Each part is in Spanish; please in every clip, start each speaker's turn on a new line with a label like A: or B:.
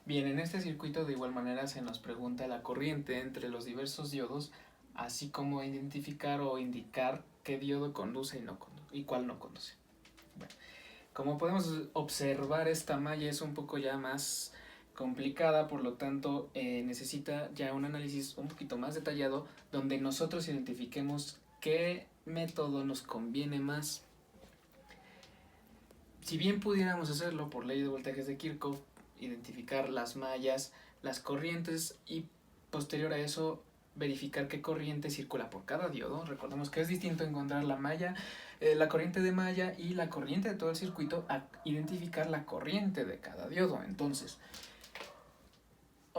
A: Bien, en este circuito de igual manera se nos pregunta la corriente entre los diversos diodos, así como identificar o indicar qué diodo conduce y cuál no conduce. Bueno, como podemos observar, esta malla es un poco ya más complicada, por lo tanto necesita ya un análisis un poquito más detallado donde nosotros identifiquemos qué método nos conviene más. Si bien pudiéramos hacerlo por ley de voltajes de Kirchhoff, identificar las mallas, las corrientes y posterior a eso verificar qué corriente circula por cada diodo. Recordemos que es distinto encontrar la malla, la corriente de malla y la corriente de todo el circuito a identificar la corriente de cada diodo. Entonces,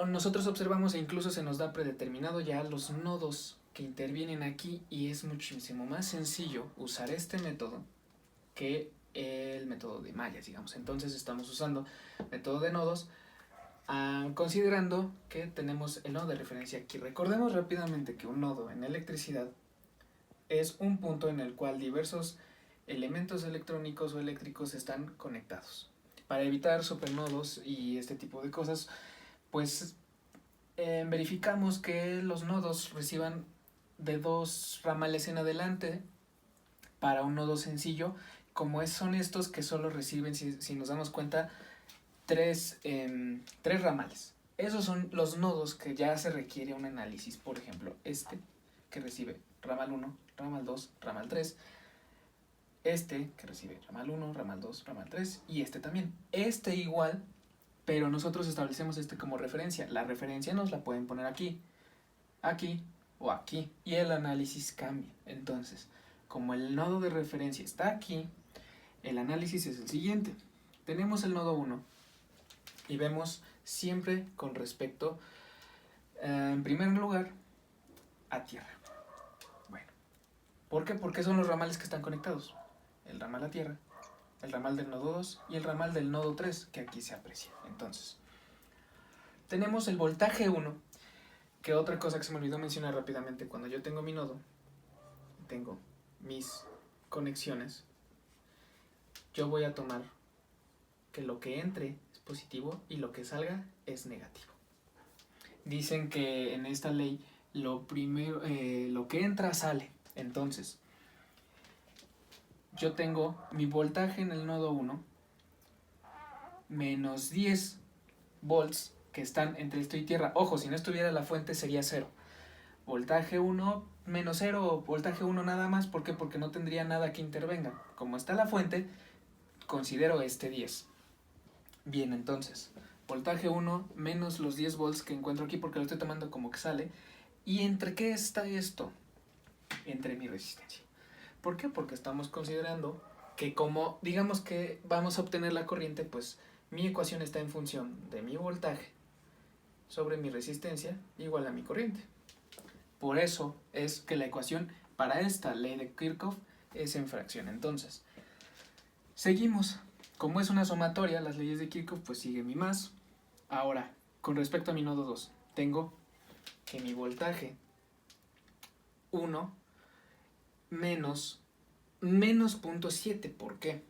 A: nosotros observamos e incluso se nos da predeterminado ya los nodos que intervienen aquí y es muchísimo más sencillo usar este método que el método de mallas, digamos. Entonces estamos usando método de nodos, considerando que tenemos el nodo de referencia aquí. Recordemos rápidamente que un nodo en electricidad es un punto en el cual diversos elementos electrónicos o eléctricos están conectados. Para evitar supernodos y este tipo de cosas, pues verificamos que los nodos reciban de 2 ramales en adelante para un nodo sencillo, como son estos que solo reciben, si nos damos cuenta, 3 ramales. Esos son los nodos que ya se requiere un análisis. Por ejemplo, este que recibe ramal 1, ramal 2, ramal 3. Este que recibe ramal 1, ramal 2, ramal 3. Y este también. Este igual, pero nosotros establecemos este como referencia. La referencia nos la pueden poner aquí, aquí o aquí. Y el análisis cambia. Entonces, como el nodo de referencia está aquí, el análisis es el siguiente. Tenemos el nodo 1 y vemos siempre con respecto, en primer lugar, a tierra. Bueno, ¿por qué? Porque son los ramales que están conectados. El ramal a tierra, el ramal del nodo 2 y el ramal del nodo 3, que aquí se aprecia. Entonces, tenemos el voltaje 1, que otra cosa que se me olvidó mencionar rápidamente, cuando yo tengo mi nodo, tengo mis conexiones, yo voy a tomar que lo que entre es positivo y lo que salga es negativo. Dicen que en esta ley lo que entra sale. Entonces, yo tengo mi voltaje en el nodo 1 menos 10 volts que están entre esto y tierra. Ojo, si no estuviera la fuente sería 0. Voltaje 1 menos 0 o voltaje 1 nada más. ¿Por qué? Porque no tendría nada que intervenga. Como está la fuente, considero este 10. Bien, entonces, voltaje 1 menos los 10 volts que encuentro aquí porque lo estoy tomando como que sale. ¿Y entre qué está esto? Entre mi resistencia. ¿Por qué? Porque estamos considerando que como digamos que vamos a obtener la corriente, pues mi ecuación está en función de mi voltaje sobre mi resistencia igual a mi corriente. Por eso es que la ecuación para esta ley de Kirchhoff es en fracción. Entonces, seguimos. Como es una sumatoria, las leyes de Kirchhoff, pues sigue mi más. Ahora, con respecto a mi nodo 2, tengo que mi voltaje 1 menos 0.7. ¿Por qué?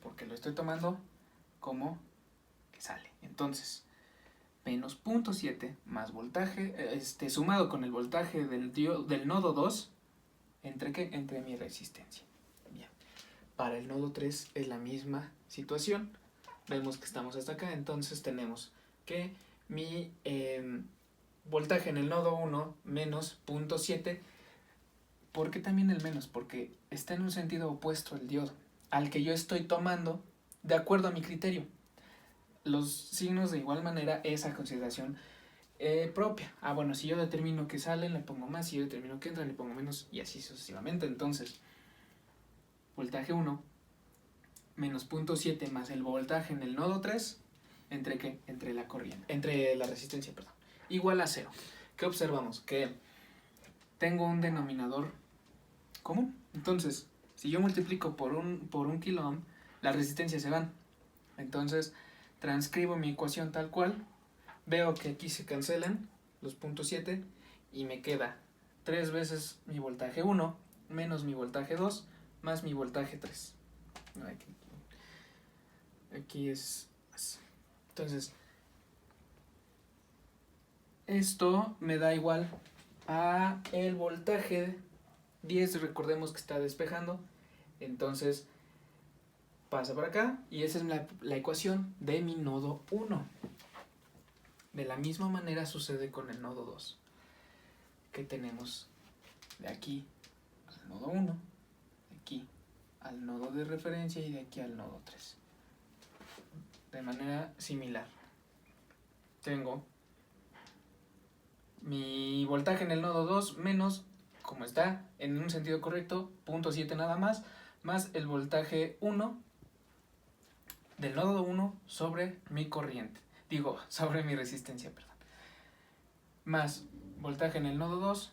A: Porque lo estoy tomando como que sale. Entonces, menos 0.7 más voltaje, sumado con el voltaje del nodo 2, ¿entre qué? Entre mi resistencia. Bien. Para el nodo 3 es la misma situación. Vemos que estamos hasta acá, entonces tenemos que mi voltaje en el nodo 1 menos 0.7. ¿Por qué también el menos? Porque está en un sentido opuesto al diodo, al que yo estoy tomando de acuerdo a mi criterio. Los signos de igual manera es a consideración propia. Bueno, si yo determino que salen, le pongo más, si yo determino que entran, le pongo menos, y así sucesivamente. Entonces, voltaje 1 menos 0.7 más el voltaje en el nodo 3, ¿entre qué? Entre la corriente, entre la resistencia, perdón, igual a 0. ¿Qué observamos? Que tengo un denominador común. Entonces, si yo multiplico por un kilo ohm, las resistencias se van. Entonces, transcribo mi ecuación tal cual, veo que aquí se cancelan los 0.7 y me queda 3 veces mi voltaje 1 menos mi voltaje 2 más mi voltaje 3. Aquí es así. Entonces, Esto me da igual a el voltaje 10, recordemos que está despejando, entonces pasa por acá y esa es la ecuación de mi nodo 1. De la misma manera sucede con el nodo 2, que tenemos de aquí al nodo 1, de aquí al nodo de referencia y de aquí al nodo 3. De manera similar. Tengo mi voltaje en el nodo 2 menos, como está en un sentido correcto, 0.7 nada más el voltaje 1 del nodo 1 sobre mi corriente. Digo, sobre mi resistencia, perdón. Más voltaje en el nodo 2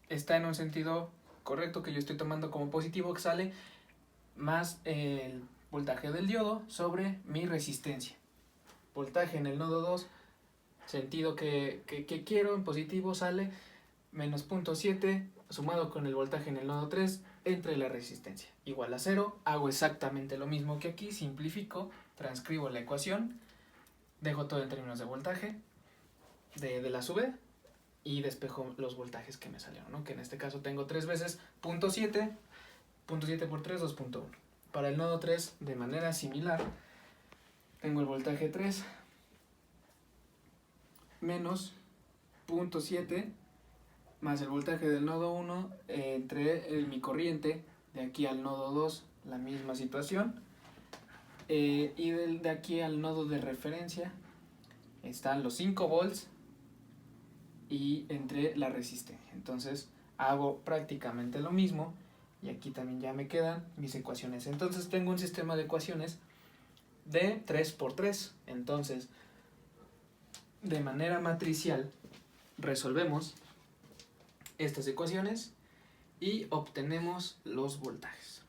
A: está en un sentido correcto que yo estoy tomando como positivo, que sale más el voltaje del diodo sobre mi resistencia. Voltaje en el nodo 2, sentido que quiero, en positivo sale menos 0.7 sumado con el voltaje en el nodo 3 entre la resistencia. Igual a 0, hago exactamente lo mismo que aquí, simplifico, transcribo la ecuación, dejo todo en términos de voltaje de la sube y despejo los voltajes que me salieron, ¿no? Que en este caso tengo 3 veces 0.7, 0.7 por 3, 2.1. Para el nodo 3, de manera similar, tengo el voltaje 3 menos 0.7 más el voltaje del nodo 1 entre mi corriente de aquí al nodo 2, la misma situación, y de aquí al nodo de referencia están los 5 volts y entre la resistencia. Entonces hago prácticamente lo mismo y aquí también ya me quedan mis ecuaciones. Entonces tengo un sistema de ecuaciones de 3×3. Entonces, de manera matricial, resolvemos estas ecuaciones y obtenemos los voltajes.